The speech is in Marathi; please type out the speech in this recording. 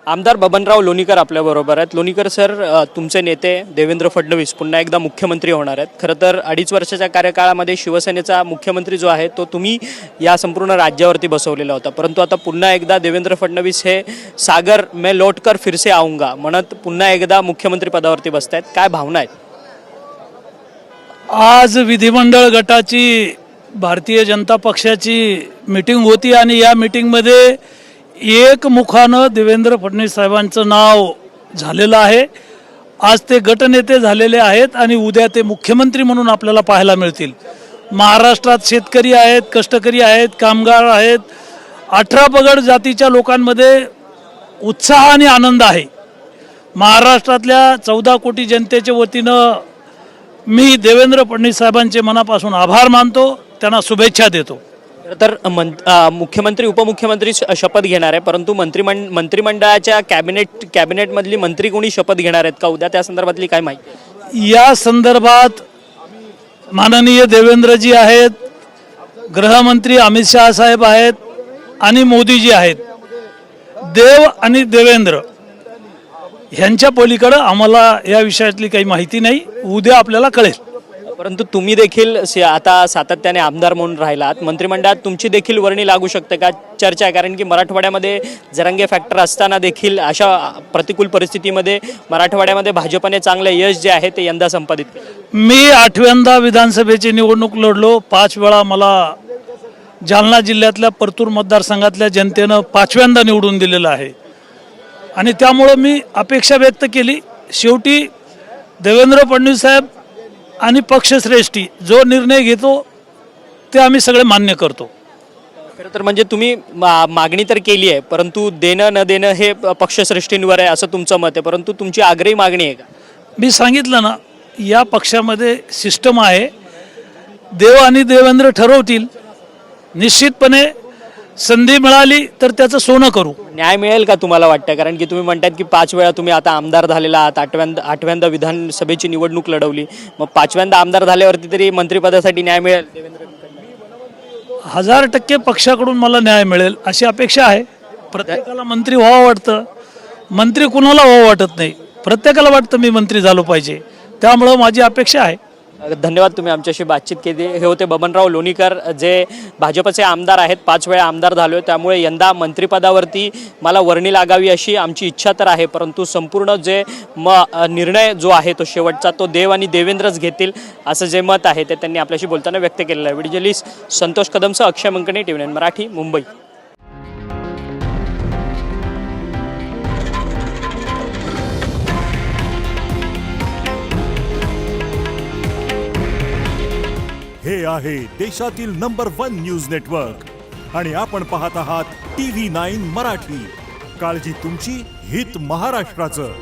आमदार बबनराव लोणीकर आपल्याबरोबर आहेत। लोणीकर सर, तुमचे नेते देवेंद्र फडणवीस पुन्हा एकदा मुख्यमंत्री होणार आहेत। खरं तर 2.5 वर्षाच्या कार्यकाळामध्ये शिवसेनेचा मुख्यमंत्री जो आहे तो तुम्ही या संपूर्ण राज्यावरती बसवलेला होता, परंतु आता पुन्हा एकदा देवेंद्र फडणवीस हे सागर मैं लौटकर फिर से आऊंगा म्हणत पुन्हा एकदा मुख्यमंत्री पदावरती बसतायत, काय भावना आहेत? आज विधिमंडळ गटाची भारतीय जनता पक्षाची मीटिंग होती आणि या मीटिंगमध्ये एकमुखानं देवेंद्र फडणवीस साहेबांचं नाव झालेलं आहे। आज ते गटनेते झालेले आहेत आणि उद्या ते मुख्यमंत्री म्हणून आपल्याला पाहायला मिळतील। महाराष्ट्रात शेतकरी आहेत, कष्टकरी आहेत, कामगार आहेत, 18 पगड जातीच्या लोकांमध्ये उत्साह आणि आनंद आहे। महाराष्ट्रातल्या 14 कोटी जनतेच्या वतीनं मी देवेंद्र फडणवीस साहेबांचे मनापासून आभार मानतो, त्यांना शुभेच्छा देतो। तर मुख्यमंत्री उपमुख्यमंत्री शपथ घेणार आहे, परंतु मंत्रिमंडळाच्या कॅबिनेटमधली मंत्री कोणी शपथ घेणार आहेत का उद्या, त्या संदर्भातली काय माहिती? या संदर्भात माननीय देवेंद्रजी आहेत, गृहमंत्री अमित शहा साहेब आहेत आणि मोदीजी आहेत। देव आणि देवेंद्र यांच्या पलीकडे आम्हाला या विषयातली काही माहिती नाही, उद्या आपल्याला कळेल। परंतु तुम्ही देखील आता सातत्याने आमदार म्हणून राहिलात, मंत्रिमंडळात तुमची देखील वर्णी लागू शकते का चर्चा आहे? कारण की मराठवाड्यामध्ये जरंगे फॅक्टर असताना देखील अशा प्रतिकूल परिस्थितीमध्ये मराठवाड्यामध्ये भाजपने चांगले यश जे आहे ते यंदा संपादित केले। मी 8व्यांदा विधानसभेची निवडणूक लढलो, 5 वेळा मला जालना जिल्ह्यातल्या परतूर मतदारसंघातल्या जनतेनं 5व्यांदा निवडून दिलेलं आहे आणि त्यामुळं मी अपेक्षा व्यक्त केली। शेवटी देवेंद्र फडणवीस साहेब आणि पक्षश्रेष्ठी जो निर्णय घेतो ते आम्ही सगळे मान्य करतो। खरं तर म्हणजे तुम्ही मागणी तर केली आहे, परंतु देणं न देणं हे पक्षश्रेष्ठींवर आहे असं तुमचं मत आहे, परंतु तुमची आग्रही मागणी आहे का? मी सांगितलं ना, या पक्षामध्ये सिस्टम आहे, देव आणि देवेंद्र ठरवतील। निश्चितपणे संधी मिळाली तर त्याचं सोनं करू। न्याय मिळेल का तुम्हाला वाटतं? कारण की तुम्ही म्हणतात की 5 वेळा तुम्ही आता आमदार झालेला आहात, 8व्यांदा विधानसभेची निवडणूक लढवली, मग 5व्यांदा आमदार झाल्यावरती तरी मंत्रिपदासाठी न्याय मिळेल? 1000% पक्षाकडून मला न्याय मिळेल अशी अपेक्षा आहे। प्रत्येकाला मंत्री व्हावं वाटतं, मंत्री कुणाला व्हावं वाटत नाही, प्रत्येकाला वाटतं मी मंत्री झालो पाहिजे, त्यामुळं माझी अपेक्षा आहे। धन्यवाद, तुम्ही आमच्याशी बातचीत केली। हे होते बबनराव लोणीकर, जे भाजपचे आमदार आहेत, 5 वेळा आमदार झालो, त्यामुळे यंदा मंत्रिपदावरती मला वर्णी लागावी अशी आमची इच्छा तर आहे, परंतु संपूर्ण जे निर्णय जो आहे तो शेवटचा तो देव आणि देवेंद्रच घेतील असं जे मत आहे ते त्यांनी आपल्याशी बोलताना व्यक्त केलेलं आहे। व्हिडिओ जर्नलिस्ट संतोष कदमसह अक्षय मंकणे, TV9 मराठी, मुंबई। हे आहे देशातील नंबर 1 न्यूज नेटवर्क आणि आपण पाहत आहात TV9 मराठी। काळजी तुमची, हित महाराष्ट्राचं।